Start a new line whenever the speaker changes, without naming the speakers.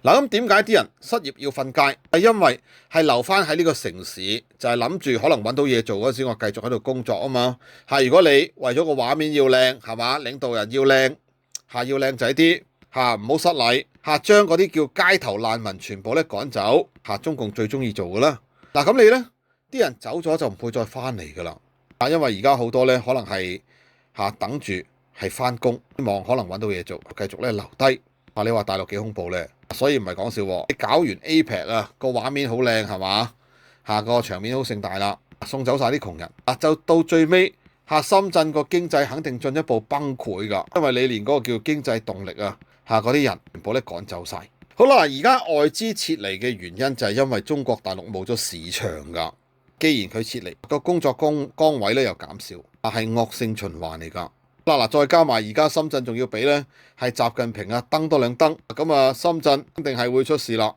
嗱，咁點解啲人失業要瞓街？係因為係留翻喺呢個城市，就係諗住可能揾到嘢做嗰時，我繼續喺度工作啊嘛。如果你為咗個畫面要靚，係嘛？領導人要靚，要靚仔啲，唔好失禮，將嗰啲叫街頭難民全部咧趕走，中共最中意做噶啦。嗱，咁你呢啲人走咗就唔會再翻嚟噶啦。因為而家好多咧可能係等住係翻工，希望可能揾到嘢做，繼續咧留低。你話大陸幾恐怖呢？所以唔係講笑喎。你搞完 APEC 啊，個畫面好靚係嘛？個場面好盛大啦，送走晒啲窮人，就到最尾深圳個經濟肯定進一步崩潰㗎，因為你連嗰個叫經濟動力嗰啲人全部咧趕走晒。好啦，而家外資撤離嘅原因就係因為中國大陸冇咗市場㗎。既然佢撤離，個工作崗位咧又減少，係惡性循環嚟㗎。嗱，再加埋而家深圳仲要俾咧係習近平登多兩登，咁深圳肯定係會出事啦。